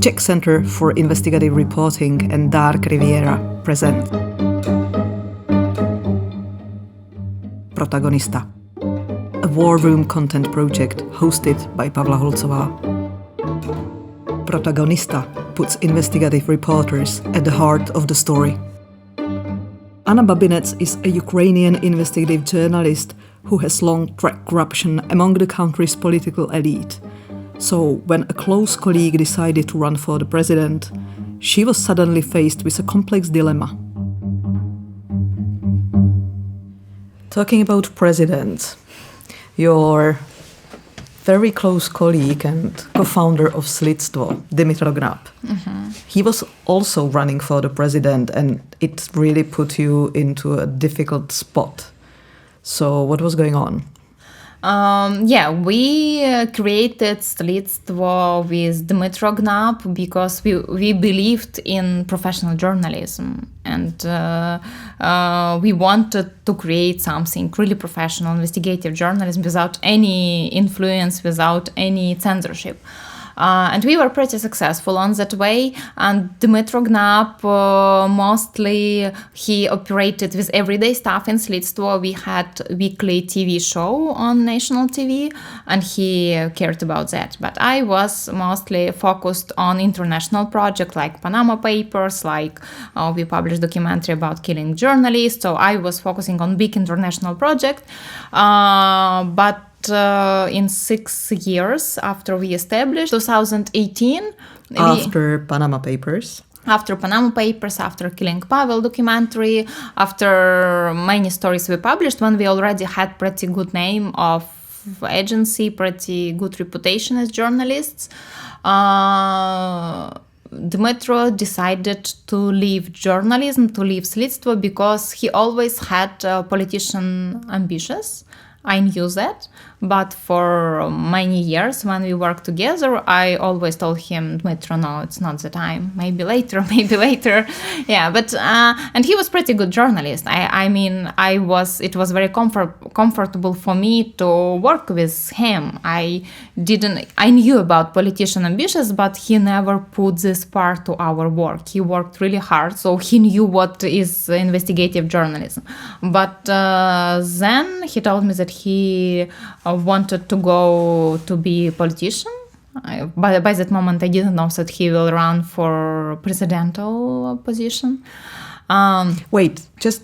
Czech Center for Investigative Reporting and Dark Riviera present Protagonista, a war room content project hosted by Pavla Holcová. Protagonista puts investigative reporters at the heart of the story. Anna Babinets is a Ukrainian investigative journalist who has long tracked corruption among the country's political elite. So, when a close colleague decided to run for the president, she was suddenly faced with a complex dilemma. Talking about president, your very close colleague and co-founder of Slidstvo, Dmytro Gnab, he was also running for the president, and it really put you into a difficult spot. So, what was going on? We created Slidstvo with Dmytro Gnab because we believed in professional journalism, and we wanted to create something really professional, investigative journalism without any influence, without any censorship. And we were pretty successful on that way. And Dmytro Gnab, mostly he operated with everyday stuff in Slidstvo. We had weekly TV show on national TV, and he cared about that. But I was mostly focused on international projects like Panama Papers, like we published documentary about killing journalists. So I was focusing on big international project. But in 6 years after we established, 2018. After Panama Papers, after Killing Pavel documentary, after many stories we published, when we already had pretty good name of agency, pretty good reputation as journalists, Dmytro decided to leave journalism, to leave Slidstvo, because he always had politician ambitions. I knew that, but for many years when we worked together, I always told him, Dmytro, no, it's not the time. Maybe later. Yeah, but and he was pretty good journalist. It was very comfortable for me to work with him. I knew about politician ambitions, but he never put this part to our work. He worked really hard, so he knew what is investigative journalism. But then he told me that he wanted to go to be a politician. By that moment, I didn't know that he will run for presidential position. Wait, just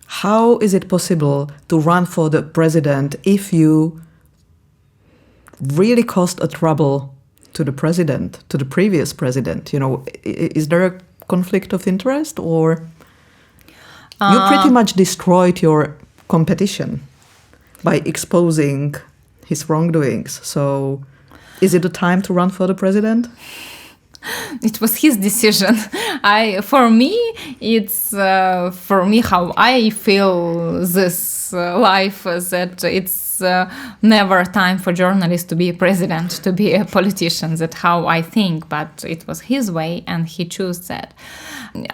how is it possible to run for the president if you really caused a trouble to the president, to the previous president? You know, is there a conflict of interest, or you pretty much destroyed your competition by exposing his wrongdoings? So is it a time to run for the president? It was his decision. For me, how I feel this life, that it's never time for journalists to be a president, to be a politician. That's how I think, but it was his way and he chose that.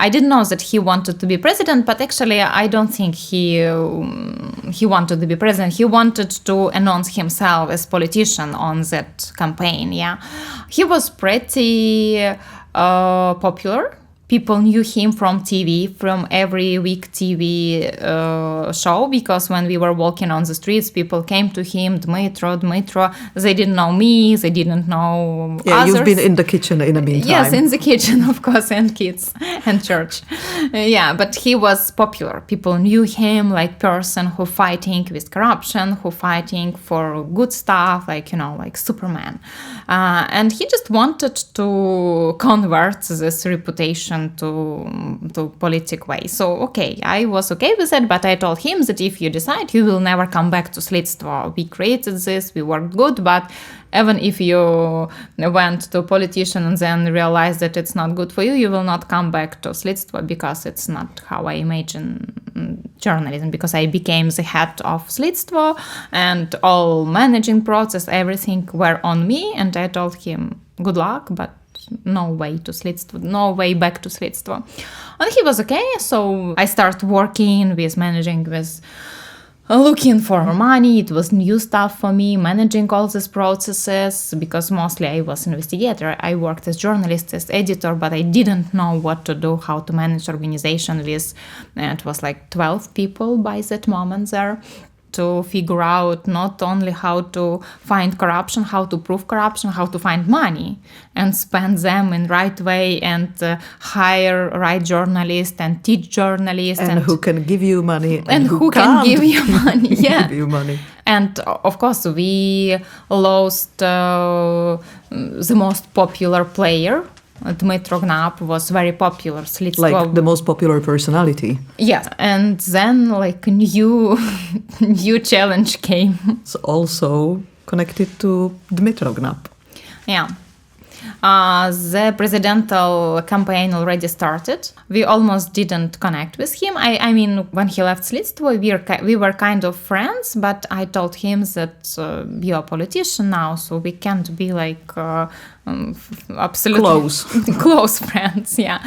I didn't know that he wanted to be president, but actually I don't think he wanted to be president. He wanted to announce himself as politician on that campaign. Yeah, he was pretty popular. People knew him from TV, from every week TV show, because when we were walking on the streets, people came to him, Dmytro. They didn't know me, they didn't know others. You've been in the kitchen in the meantime. Yes, in the kitchen, of course, and kids, and church. But he was popular. People knew him like person who fighting with corruption, who fighting for good stuff, like Superman. And he just wanted to convert this reputation to politic way. So, I was okay with it, but I told him that if you decide, you will never come back to Slidstvo. We created this, we worked good, but even if you went to a politician and then realized that it's not good for you, you will not come back to Slidstvo, because it's not how I imagine journalism, because I became the head of Slidstvo and all managing process, everything were on me, and I told him, good luck, but no way to Slidstvo, no way back to Slidstvo. And he was okay, so I started working with managing with looking for money. It was new stuff for me, managing all these processes, because mostly I was investigator. I worked as journalist, as editor, but I didn't know what to do, how to manage organization with, it was like 12 people by that moment there, to figure out not only how to find corruption, how to prove corruption, how to find money and spend them in right way, and hire right journalists and teach journalists. And who can give you money. And who can give you money. Yeah. Give you money. And of course, we lost the most popular player. Dmitro Gnap was very popular. Slidstvo. Like the most popular personality. Yes. And then like new challenge came. It's also connected to Dmitro Gnap. Yeah. The presidential campaign already started. We almost didn't connect with him. I mean, when he left Slidstvo, we were kind of friends, but I told him that you're a politician now, so we can't be like absolutely close friends. Yeah.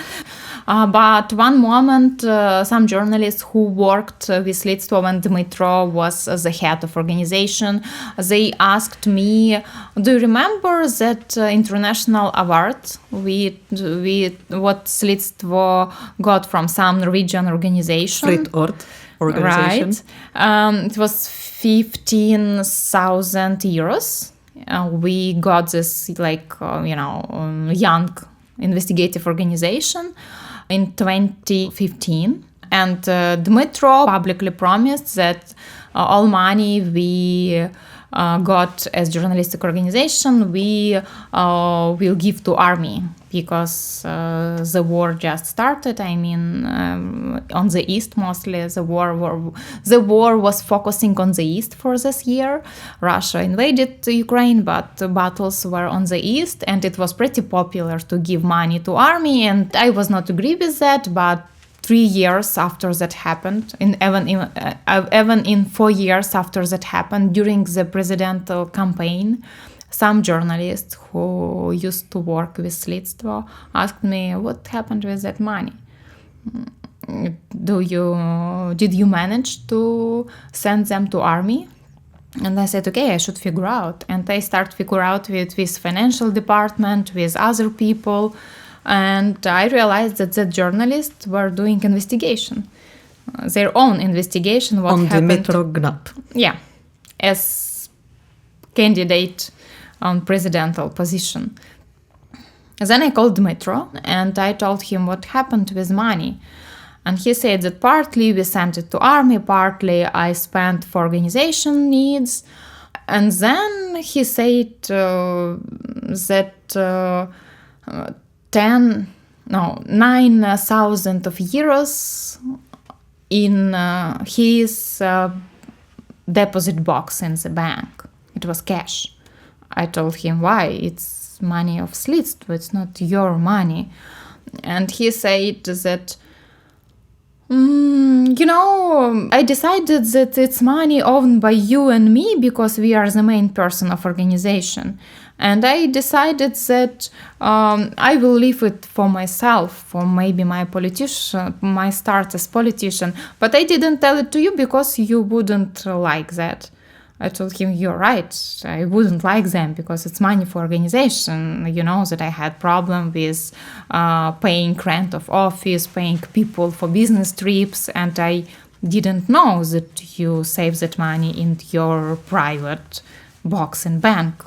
But one moment, some journalists who worked with Slidstvo when Dmitro was the head of organization, they asked me, do you remember that international award what Slidstvo got from some Norwegian organization? Fritt organization. Right. It was 15,000 euros. We got this young investigative organization in 2015, and Dmitro publicly promised that all money we got as journalistic organization we will give to army, because the war just started. I mean, on the east mostly the war was focusing on the east for this year. Russia invaded Ukraine, but the battles were on the east, and it was pretty popular to give money to army, and I was not agree with that. But 3 years after that happened, even in 4 years after that happened, during the presidential campaign, some journalists who used to work with Slidstvo asked me, what happened with that money? Did you manage to send them to army? And I said, okay, I should figure out. And I start figure out with financial department, with other people. And I realized that the journalists were doing investigation, their own investigation. What happened? On Dmitro Gnap. Yeah, as candidate on presidential position. Then I called Dmitro and I told him what happened with money. And he said that partly we sent it to army, partly I spent for organization needs. And then he said that 9,000 of euros in his deposit box in the bank. It was cash. I told him, why? It's money of Slidstvo, it's not your money. And he said that, I decided that it's money owned by you and me because we are the main person of organization. And I decided that I will leave it for myself, for maybe my start as politician. But I didn't tell it to you because you wouldn't like that. I told him, you're right, I wouldn't like them because it's money for organization. You know that I had problem with paying rent of office, paying people for business trips, and I didn't know that you save that money in your private box and bank.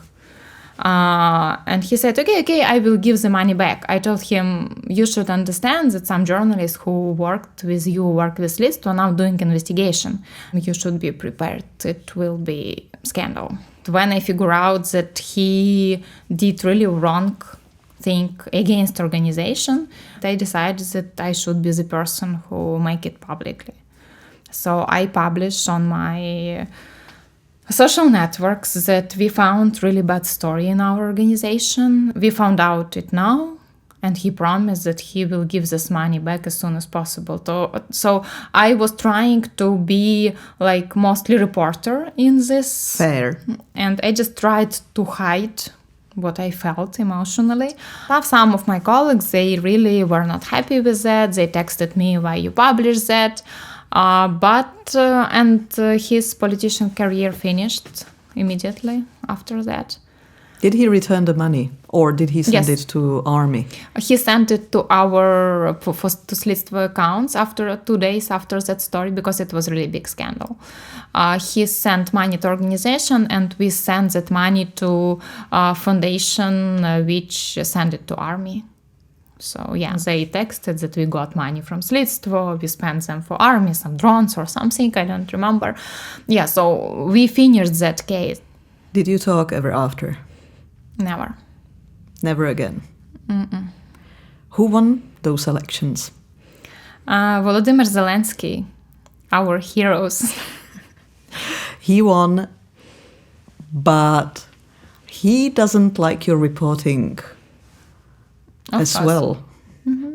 And he said, okay, I will give the money back. I told him, you should understand that some journalists who worked with Slidstvo are now doing investigation. You should be prepared. It will be scandal. When I figure out that he did really wrong thing against organization, I decided that I should be the person who make it publicly. So I published on my social networks that we found really bad story in our organization. We found out it now, and he promised that he will give this money back as soon as possible. So I was trying to be like mostly reporter in this. Fair. And I just tried to hide what I felt emotionally. Some of my colleagues, they really were not happy with that. They texted me, why you published that? His politician career finished immediately after that. Did he return the money, or did he send Yes. it to army? He sent it to our to Slidstvo accounts after 2 days after that story, because it was a really big scandal. He sent money to organization, and we sent that money to foundation which sent it to army. So yeah, they texted that we got money from Slidstvo, we spent them for army, some drones or something, I don't remember. Yeah, so we finished that case. Did you talk ever after? Never. Never again. Who won those elections? Volodymyr Zelenskyy, our heroes. He won, but he doesn't like your reporting as well.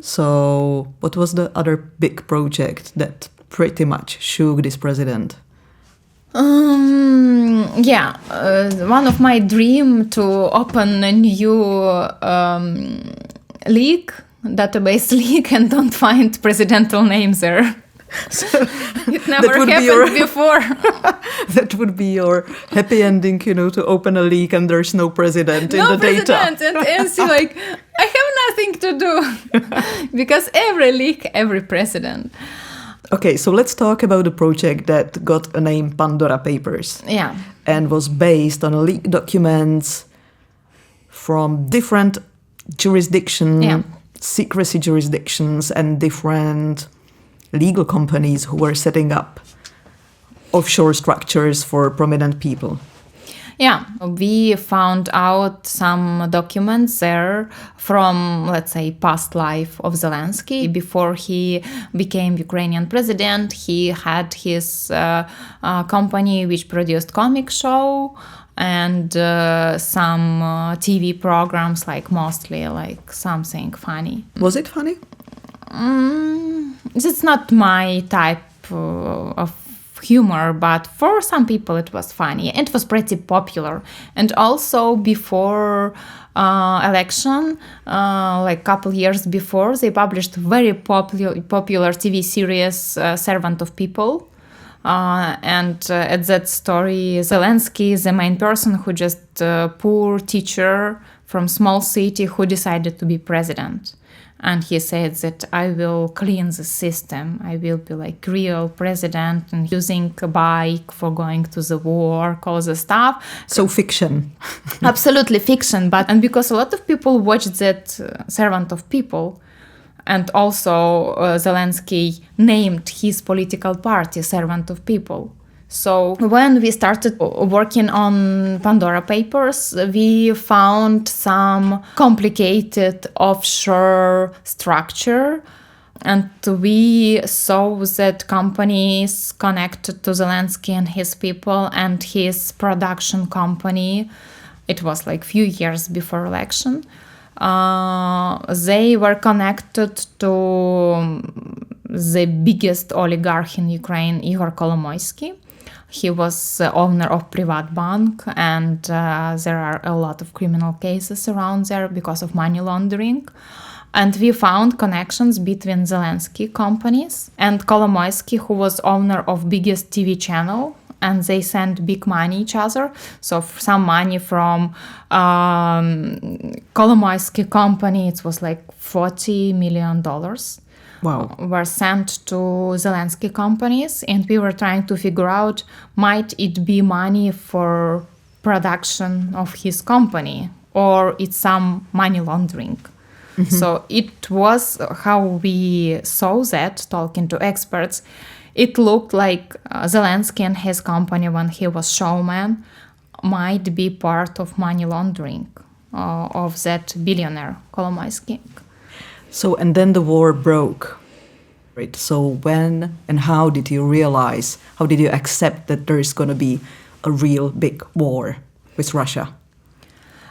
So what was the other big project that pretty much shook this president? One of my dream to open a new leak, database leak, and don't find presidential names there. It never happened before. That would be your happy ending, to open a leak and there's no president in the data. And it's like, I have nothing to do. Because every leak, every president. Okay, so let's talk about the project that got a name Pandora Papers. Yeah. And was based on leaked documents from different jurisdictions, secrecy jurisdictions, and different legal companies who were setting up offshore structures for prominent people. Yeah, we found out some documents there from, let's say, past life of Zelenskyy. Before he became Ukrainian president, he had his company which produced comic show and some TV programs, like mostly like something funny. Was it funny? It's not my type of humor, but for some people it was funny. It was pretty popular. And also before election, like couple years before, they published very popular TV series, Servant of People. At that story, Zelenskyy is the main person who just poor teacher from small city who decided to be president. And he said that I will clean the system. I will be like real president and using a bike for going to the war, all the stuff. So fiction. Absolutely fiction. And because a lot of people watched that Servant of People, and also Zelenskyy named his political party Servant of People. So when we started working on Pandora Papers, we found some complicated offshore structure, and we saw that companies connected to Zelenskyy and his people and his production company, it was like few years before election, they were connected to the biggest oligarch in Ukraine, Ihor Kolomoyskyi. He was the owner of Privatbank, and there are a lot of criminal cases around there because of money laundering. And we found connections between Zelenskyy companies and Kolomoyskyi, who was owner of biggest TV channel, and they sent big money each other. So some money from Kolomoyskyi company, it was like $40 million. Wow. Were sent to Zelenskyy companies, and we were trying to figure out, might it be money for production of his company, or it's some money laundering. Mm-hmm. So it was how we saw that, talking to experts. It looked like Zelenskyy and his company, when he was showman, might be part of money laundering of that billionaire Kolomoyskyi. So, and then the war broke. Right. So when and how did you realize, how did you accept that there is going to be a real big war with Russia?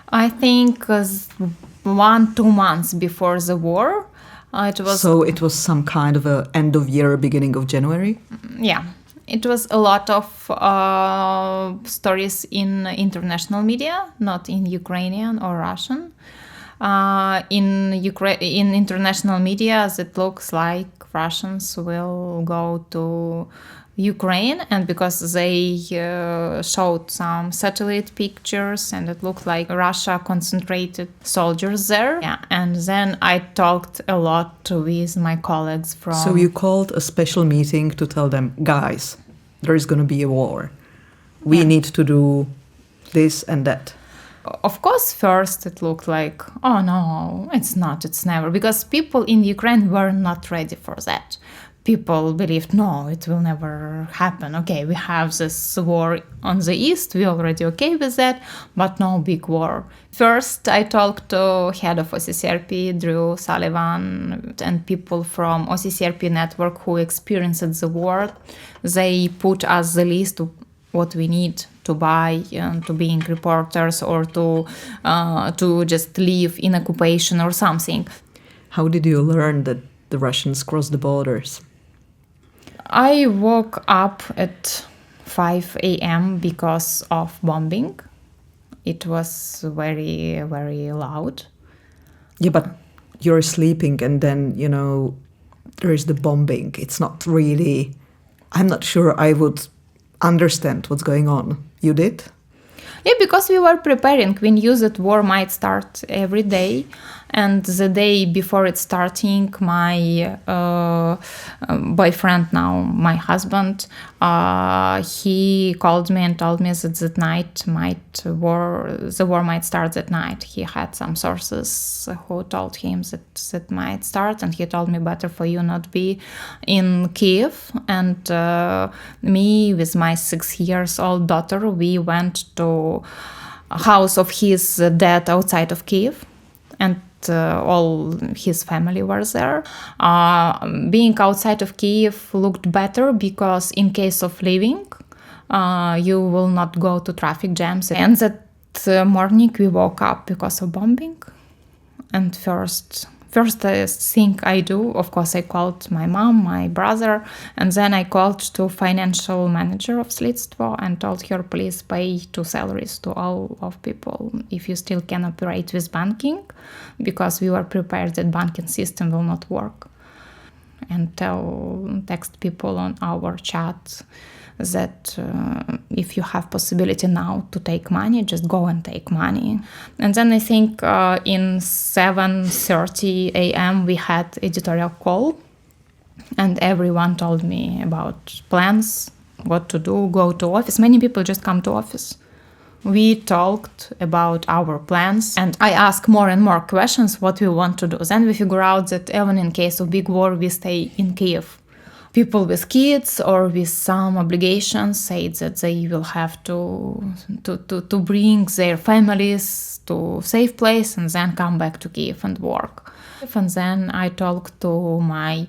I think 1-2 months before the war, it was... So it was some kind of a end of year, beginning of January? Yeah. It was a lot of stories in international media, not in Ukrainian or Russian. in international media, it looks like Russians will go to Ukraine, and because they showed some satellite pictures and it looked like Russia concentrated soldiers there. Yeah, and then I talked a lot with my colleagues from... So you called a special meeting to tell them, guys, there is going to be a war. We need to do this and that. Of course, first it looked like, oh no, it's not, it's never. Because people in Ukraine were not ready for that. People believed, no, it will never happen. Okay, we have this war on the east, we're already okay with that, but no big war. First, I talked to head of OCCRP, Drew Sullivan, and people from OCCRP network who experienced the war. They put us the list of what we need to buy to being reporters or to just live in occupation or something. How did you learn that the Russians crossed the borders? I woke up at 5 a.m. because of bombing. It was very, very loud. Yeah, but you're sleeping and then, there is the bombing. It's not really... I'm not sure I would understand what's going on. You did? Yeah, because we were preparing. We knew that war might start every day. And the day before it starting, my boyfriend now, my husband, he called me and told me that the war might start that night. He had some sources who told him that it might start, and he told me better for you not be in Kiev. And me with my 6-year-old daughter, we went to a house of his dad outside of Kiev, and all his family were there. Being outside of Kiev looked better because in case of leaving, you will not go to traffic jams. And that morning we woke up because of bombing. And first thing I do, of course, I called my mom, my brother, and then I called to financial manager of Slidstvo and told her, please pay 2 salaries to all of people if you still can operate with banking, because we were prepared that banking system will not work. And text people on our chat that if you have possibility now to take money, just go and take money. And then I think in 7:30 a.m. we had editorial call, and everyone told me about plans, what to do, go to office. Many people just come to office. We talked about our plans, and I asked more and more questions what we want to do. Then we figure out that even in case of big war, we stay in Kiev. People with kids or with some obligations say that they will have to bring their families to a safe place and then come back to Kiev and work. And then I talked to my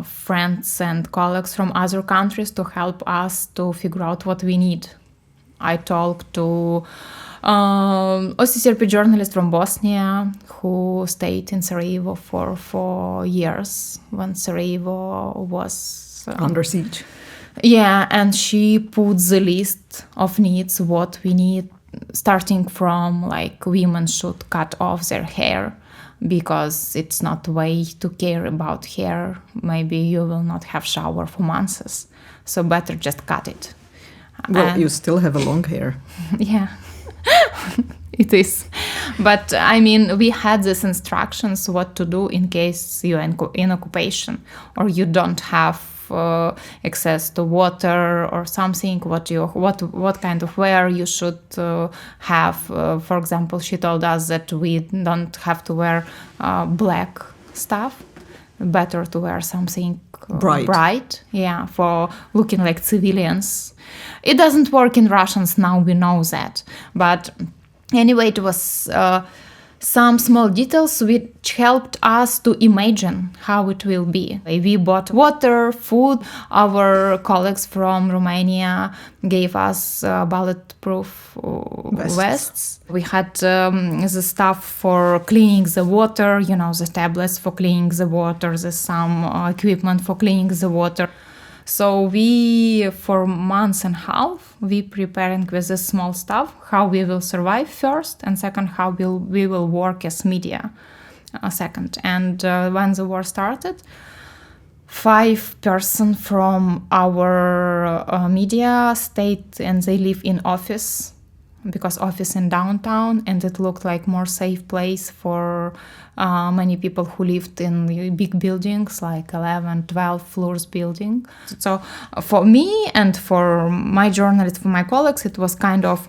friends and colleagues from other countries to help us to figure out what we need. I talked to OCCRP journalist from Bosnia who stayed in Sarajevo for 4 years when Sarajevo was under siege. Yeah, and she put the list of needs, what we need, starting from like women should cut off their hair because it's not way to care about hair. Maybe you will not have shower for months, so better just cut it. Well, you still have a long hair. Yeah. It is. But I mean, we had these instructions what to do in case you're in occupation or you don't have access to water or something, what kind of wear you should have. For example, she told us that we don't have to wear black stuff. Better to wear something bright, yeah, for looking like civilians. It doesn't work in Russians now, we know that. But anyway, it was some small details which helped us to imagine how it will be. We bought water, food. Our colleagues from Romania gave us bulletproof vests. We had the stuff for cleaning the water, the tablets for cleaning the water, some equipment for cleaning the water. So we, for months and a half, we preparing with this small stuff, how we will survive first, and second, how we will work as media second. And when the war started, 5 persons from our media stayed and they live in office, because office in downtown, and it looked like more safe place for many people who lived in big buildings, like 11, 12 floors building. So for me and for my journalists, for my colleagues, it was kind of,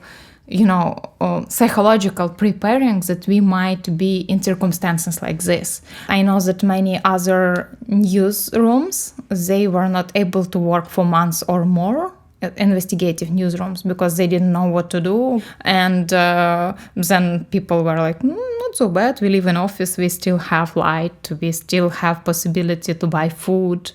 psychological preparing that we might be in circumstances like this. I know that many other newsrooms, they were not able to work for months or more, investigative newsrooms, because they didn't know what to do. And then people were like, not so bad, we live in office, we still have light, we still have possibility to buy food,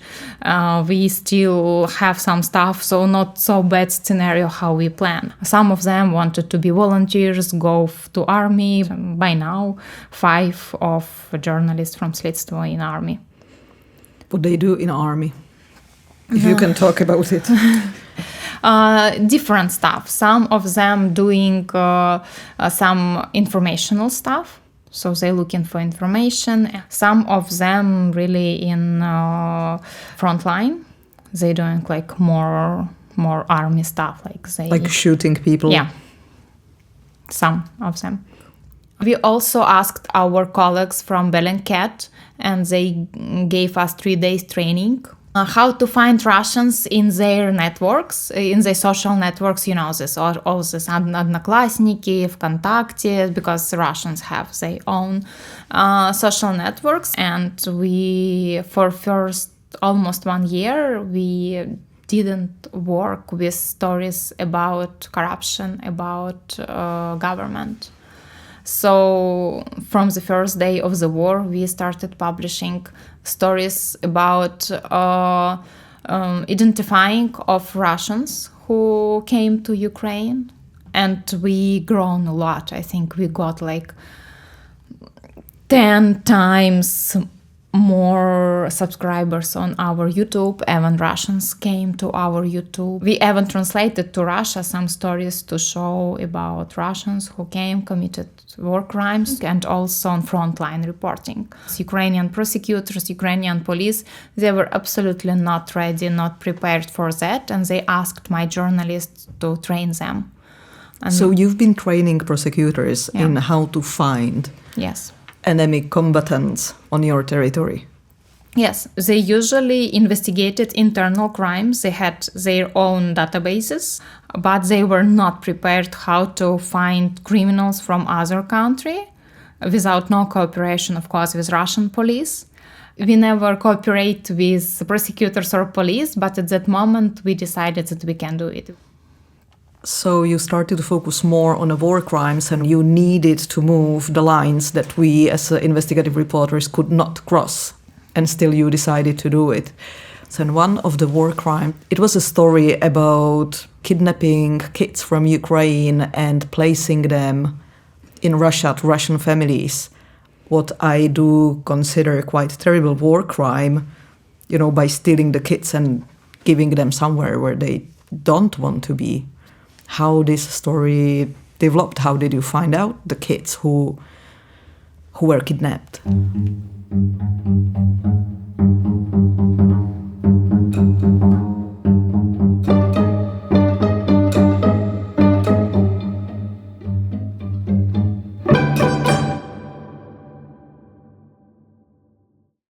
we still have some stuff, so not so bad scenario how we plan. Some of them wanted to be volunteers, go to army. By now, 5 of journalists from Slidstvo in army. What they do in army? If you can talk about it. Different stuff. Some of them doing some informational stuff. So they're looking for information. Some of them really in front line. They're doing like more army stuff. Like shooting people? Yeah. Some of them. We also asked our colleagues from Bellingcat, and they gave us 3 days training how to find Russians in their networks, in their social networks, this, all this Одноклассники, ВКонтакте, because Russians have their own social networks. And we, for first almost 1 year, we didn't work with stories about corruption, about government. So from the first day of the war, we started publishing stories about identifying of Russians who came to Ukraine. And we grown a lot. I think we got like 10 times more subscribers on our YouTube. Even Russians came to our YouTube. We even translated to Russia some stories to show about Russians who came, committed war crimes, and also on frontline reporting. Ukrainian prosecutors, Ukrainian police, they were absolutely not ready, not prepared for that, and they asked my journalists to train them. And so you've been training prosecutors in how to find enemy combatants on your territory? Yes, they usually investigated internal crimes. They had their own databases, but they were not prepared how to find criminals from other country without no cooperation, of course, with Russian police. We never cooperate with prosecutors or police, but at that moment we decided that we can do it. So you started to focus more on war crimes, and you needed to move the lines that we as investigative reporters could not cross. And still you decided to do it. So in one of the war crimes, it was a story about kidnapping kids from Ukraine and placing them in Russia to Russian families. What I do consider quite a terrible war crime, by stealing the kids and giving them somewhere where they don't want to be. How this story developed? How did you find out the kids who were kidnapped?